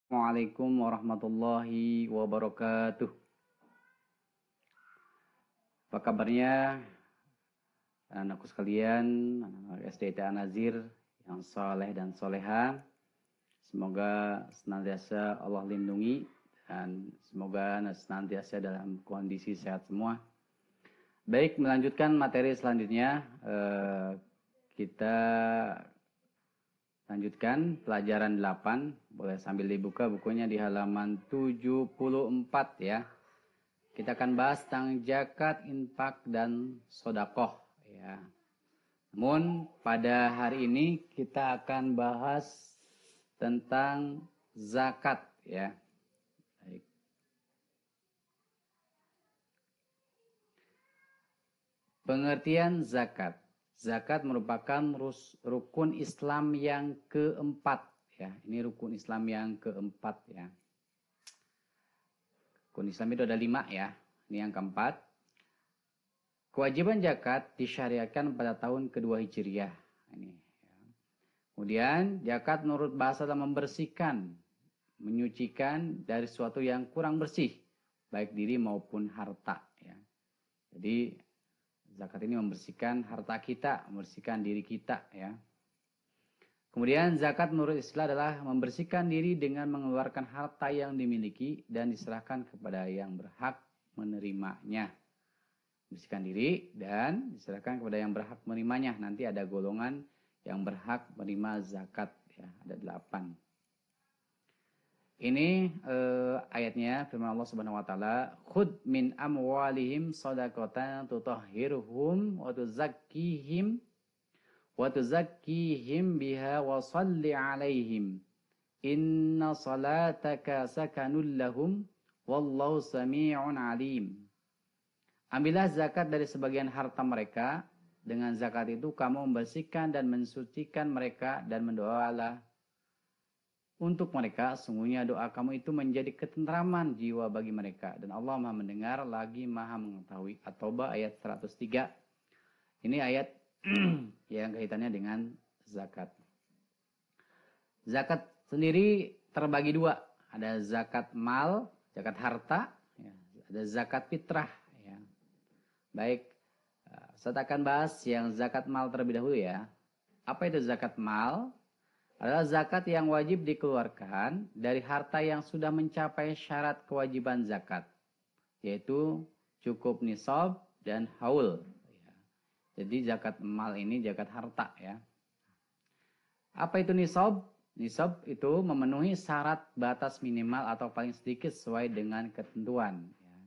Assalamualaikum warahmatullahi wabarakatuh. Apa kabarnya anakku sekalian, anak-anak SDT An-Nazir yang soleh dan soleha. Semoga senantiasa Allah lindungi dan semoga senantiasa dalam kondisi sehat semua. Baik, melanjutkan materi selanjutnya. Kita lanjutkan pelajaran 8. Boleh sambil dibuka bukunya di halaman 74 ya. Kita akan bahas tentang zakat, infak, dan sodakoh ya. Namun pada hari ini kita akan bahas tentang zakat ya. Baik. Pengertian zakat. Zakat merupakan rukun Islam yang keempat ya. Ini rukun Islam yang keempat ya. Rukun Islam itu ada 5 ya. Ini yang keempat. Kewajiban zakat disyariatkan pada tahun kedua Hijriah. Ini. Ya. Kemudian zakat menurut bahasa adalah membersihkan, menyucikan dari sesuatu yang kurang bersih, baik diri maupun harta. Ya. Jadi zakat ini membersihkan harta kita, membersihkan diri kita. Ya. Kemudian zakat menurut istilah adalah membersihkan diri dengan mengeluarkan harta yang dimiliki dan diserahkan kepada yang berhak menerimanya. Membersihkan diri dan diserahkan kepada yang berhak menerimanya. Nanti ada golongan yang berhak menerima zakat. Ya, ada 8. Ini ayatnya firman Allah Subhanahu wa taala, "Khudh min amwalihim shadaqatan tutahhiruhum wa tuzakkihim biha wa shalli 'alaihim. Inna salataka sakanul lahum wallahu samii'un 'alim." Ambillah zakat dari sebagian harta mereka. Dengan zakat itu kamu membersihkan dan mensucikan mereka dan berdoalah untuk mereka. Sungguhnya doa kamu itu menjadi ketentraman jiwa bagi mereka. Dan Allah Maha mendengar lagi Maha mengetahui. At-Taubah ayat 103. Ini ayat yang kaitannya dengan zakat. Zakat sendiri terbagi 2. Ada zakat mal, zakat harta. Ya. Ada zakat fitrah. Ya. Baik, saya akan bahas yang zakat mal terlebih dahulu ya. Apa itu zakat mal? Adalah zakat yang wajib dikeluarkan dari harta yang sudah mencapai syarat kewajiban zakat. Yaitu cukup nisab dan haul. Jadi zakat mal ini zakat harta ya. Apa itu nisab? Nisab itu memenuhi syarat batas minimal atau paling sedikit sesuai dengan ketentuan. Ya.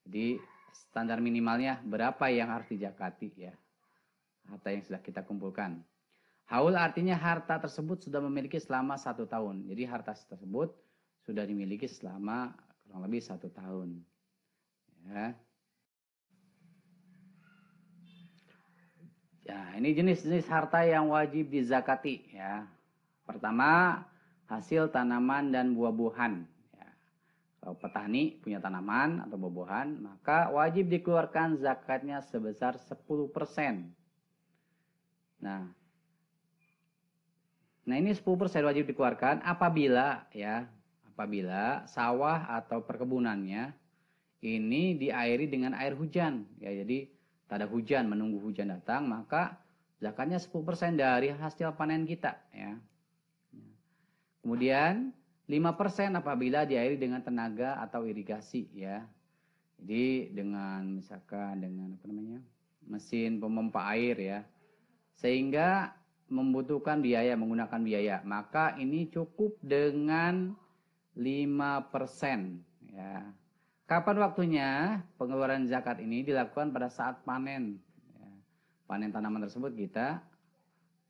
Jadi standar minimalnya berapa yang harus dizakati ya. Harta yang sudah kita kumpulkan. Haul artinya harta tersebut sudah memiliki selama 1 tahun. Jadi harta tersebut sudah dimiliki selama kurang lebih 1 tahun. Ya. Ya, ini jenis-jenis harta yang wajib dizakati ya. Pertama, hasil tanaman dan buah-buahan. Ya. Kalau petani punya tanaman atau buah-buahan, maka wajib dikeluarkan zakatnya sebesar 10%. Nah ini 10% wajib dikeluarkan apabila sawah atau perkebunannya ini diairi dengan air hujan. Ya, jadi tak ada hujan, menunggu hujan datang, maka zakatnya 10% dari hasil panen kita ya. Kemudian 5% apabila diairi dengan tenaga atau irigasi ya. Jadi dengan misalkan dengan mesin pemompa air ya. Sehingga membutuhkan biaya, menggunakan biaya, maka ini cukup dengan 5% ya. Kapan waktunya pengeluaran zakat ini dilakukan? Pada saat panen. Ya. Panen tanaman tersebut kita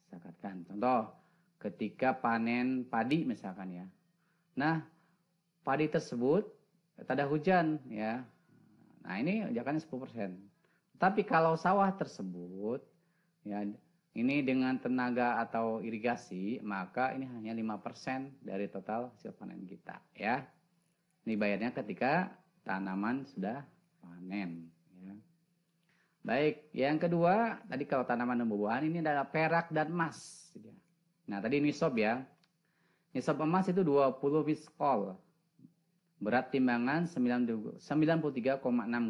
zakatkan. Contoh, ketika panen padi misalkan ya. Nah, padi tersebut tak ada hujan ya. Nah, ini zakatnya 10%. Tapi kalau sawah tersebut ya, ini dengan tenaga atau irigasi, maka ini hanya 5% dari total hasil panen kita ya. Ini bayarnya ketika tanaman sudah panen ya. Baik, yang kedua tadi kalau tanaman dan buah-buahan ini adalah perak dan emas. Nah tadi nisab ya. Nisab emas itu 20 miskol. Berat timbangan 93,6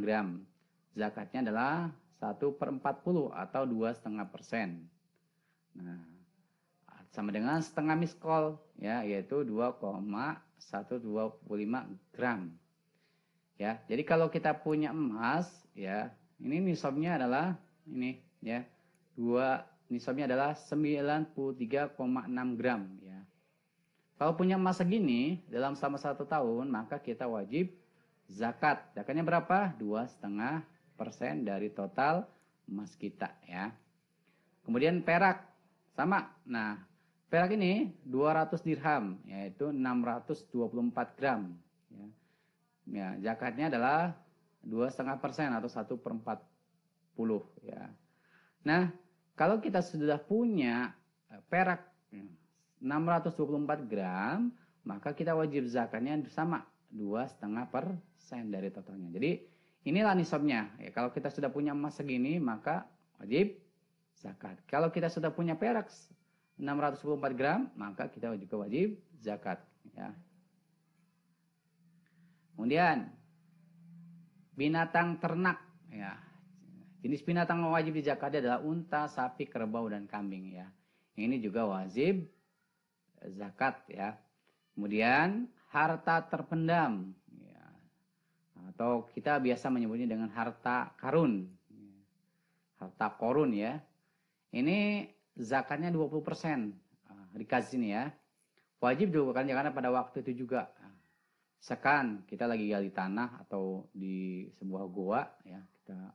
gram. Zakatnya adalah 1/40 atau 2,5%. Nah, sama dengan setengah miskol, ya, yaitu 2,125 gram. Ya, jadi kalau kita punya emas, ya, ini nisabnya adalah ini, ya, nisabnya adalah 93,6 gram, ya. Kalau punya emas segini dalam selama 1 tahun, maka kita wajib zakat. Zakatnya berapa? 2,5% dari total emas kita, ya. Kemudian perak sama. Nah, perak ini 200 dirham, yaitu 624 gram. Ya, ya, zakatnya adalah 2,5% atau 1/40. Ya. Nah, kalau kita sudah punya perak 624 gram, maka kita wajib zakatnya sama 2,5% dari totalnya. Jadi inilah nisabnya. Ya, kalau kita sudah punya emas segini, maka wajib zakat. Kalau kita sudah punya perak 624 gram, maka kita juga wajib zakat. Ya. Kemudian binatang ternak. Ya. Jenis binatang yang wajib dizakati adalah unta, sapi, kerbau, dan kambing. Ya. Ini juga wajib zakat, ya. Kemudian harta terpendam, ya, atau kita biasa menyebutnya dengan harta karun, harta korun, ya. Ini zakatnya 20%, dikasih ini, ya. Wajib juga kan, karena pada waktu itu juga, misalkan kita lagi gali tanah atau di sebuah goa, ya, kita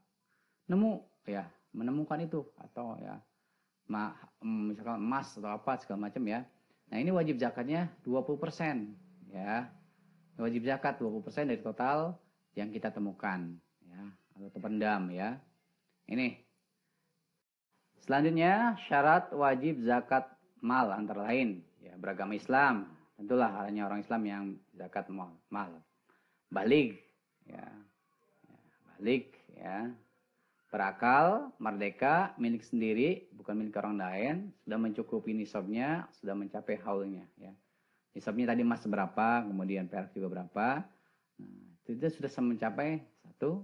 menemukan itu, atau ya misalkan emas atau apa segala macam, ya. Nah, ini wajib zakatnya 20%, ya. Wajib zakat 20% dari total yang kita temukan, ya, atau terpendam, ya. Ini. Selanjutnya, syarat wajib zakat mal antara lain, ya, beragama Islam. Tentulah hanya orang Islam yang zakat mal. Baligh, ya. Baligh, ya. Berakal, merdeka, milik sendiri, bukan milik orang lain, sudah mencukupi nisabnya, sudah mencapai haulnya, ya. Nisabnya tadi emas berapa, kemudian perak juga berapa. Nah, itu sudah mencapai 1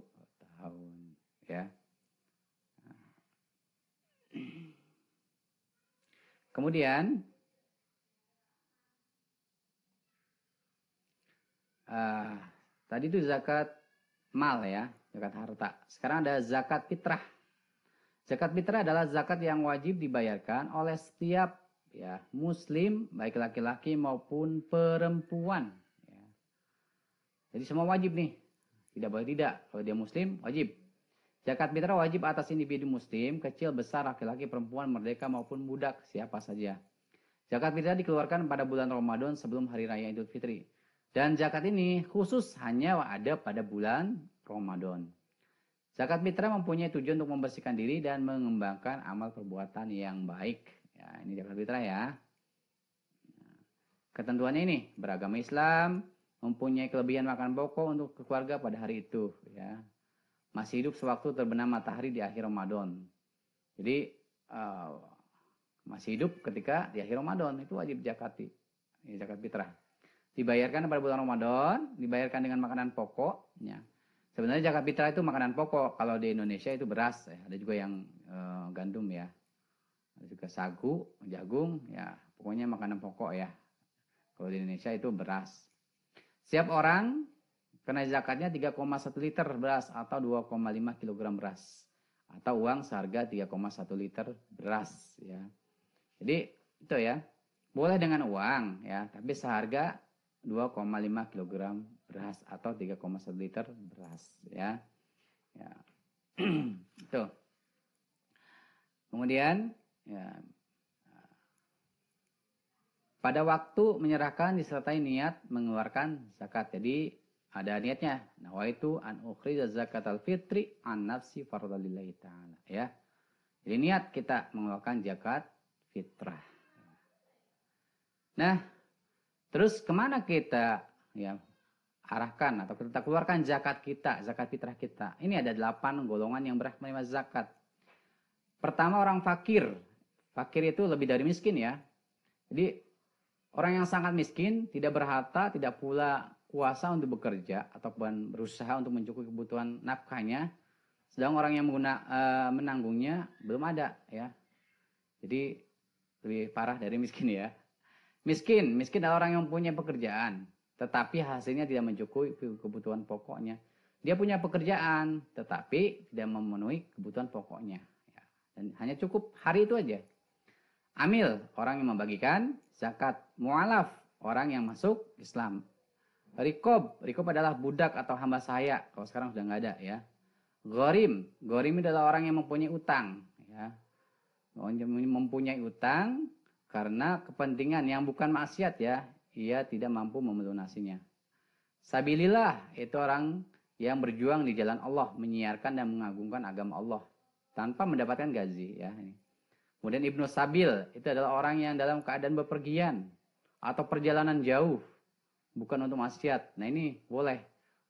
tahun, ya. Kemudian tadi itu zakat mal, ya, zakat harta. Sekarang ada zakat fitrah. Zakat fitrah adalah zakat yang wajib dibayarkan oleh setiap, ya, muslim, baik laki-laki maupun perempuan, ya. Jadi semua wajib nih, tidak boleh tidak. Kalau dia muslim, wajib. Zakat fitrah wajib atas individu muslim, kecil, besar, laki-laki, perempuan, merdeka maupun budak, siapa saja. Zakat fitrah dikeluarkan pada bulan Ramadan sebelum hari raya Idul Fitri. Dan zakat ini khusus hanya ada pada bulan Ramadan. Zakat fitrah mempunyai tujuan untuk membersihkan diri dan mengembangkan amal perbuatan yang baik. Ya, ini zakat fitrah, ya. Ketentuannya ini, beragama Islam, mempunyai kelebihan makan pokok untuk keluarga pada hari itu, ya. Masih hidup sewaktu terbenam matahari di akhir Ramadan. Jadi masih hidup ketika di akhir Ramadan, itu wajib zakati. Ini zakat fitrah. Dibayarkan pada bulan Ramadan, dibayarkan dengan makanan pokok, ya. Sebenarnya zakat fitrah itu makanan pokok. Kalau di Indonesia itu beras, ya. Ada juga yang gandum, ya. Ada juga sagu, jagung, ya. Pokoknya makanan pokok, ya. Kalau di Indonesia itu beras. Setiap orang kena zakatnya 3,1 liter beras atau 2,5 kilogram beras. Atau uang seharga 3,1 liter beras, ya. Jadi itu, ya. Boleh dengan uang, ya, tapi seharga 2,5 kilogram beras atau 3,1 liter beras, ya. Ya. Itu. Kemudian, ya, pada waktu menyerahkan disertai niat mengeluarkan zakat. Jadi ada niatnya. Nawaitu an ukhrija zakatal fitri an nafsi fardalillahi ta'ala, ya. Jadi niat kita mengeluarkan zakat fitrah. Nah, terus kemana kita, ya, arahkan atau kita keluarkan zakat kita, zakat fitrah kita? Ini ada 8 golongan yang berhak menerima zakat. Pertama, orang fakir. Fakir itu lebih dari miskin, ya. Jadi Orang yang sangat miskin, tidak berharta, tidak pula kuasa untuk bekerja ataupun berusaha untuk mencukupi kebutuhan nafkahnya, sedang orang yang menanggungnya belum ada, ya. Jadi lebih parah dari miskin, ya. Miskin adalah orang yang punya pekerjaan, tetapi hasilnya tidak mencukupi kebutuhan pokoknya. Dia punya pekerjaan, tetapi tidak memenuhi kebutuhan pokoknya, ya. Dan hanya cukup hari itu aja. Amil, orang yang membagikan zakat. Mu'alaf, orang yang masuk Islam. Rikob adalah budak atau hamba sahaya. Kalau sekarang sudah nggak ada, ya. Ghorim adalah orang yang mempunyai utang, ya. Mempunyai utang karena kepentingan yang bukan maksiat, ya. Ia tidak mampu melunasinya. Sabilillah, itu orang yang berjuang di jalan Allah, menyiarkan dan mengagungkan agama Allah tanpa mendapatkan gaji, ya. Kemudian Ibnu Sabil, itu adalah orang yang dalam keadaan bepergian atau perjalanan jauh, bukan untuk maksiat. Nah, ini boleh.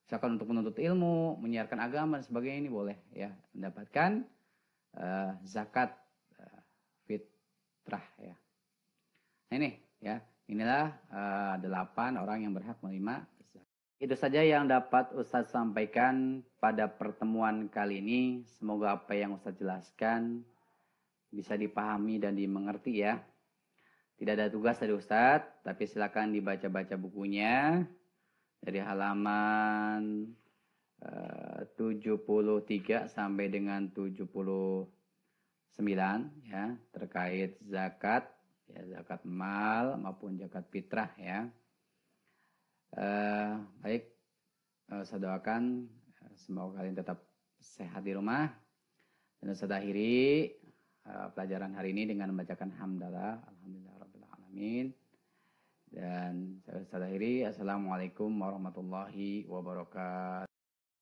Misalkan untuk menuntut ilmu, menyiarkan agama dan sebagainya, ini boleh, ya, mendapatkan zakat fitrah, ya. Nah, ini, ya, inilah 8 orang yang berhak menerima zakat. Itu saja yang dapat Ustadz sampaikan pada pertemuan kali ini. Semoga apa yang Ustadz jelaskan bisa dipahami dan dimengerti, ya. Tidak ada tugas dari Ustadz, tapi silakan dibaca-baca bukunya dari halaman 73 sampai dengan 79, ya, terkait zakat, ya, zakat mal maupun zakat fitrah, ya. Baik, saya doakan semoga kalian tetap sehat di rumah. Dan saya akhiri pelajaran hari ini dengan membacakan hamdalah, alhamdulillahirabbil alamin. Dan saya akhiri, assalamualaikum warahmatullahi wabarakatuh.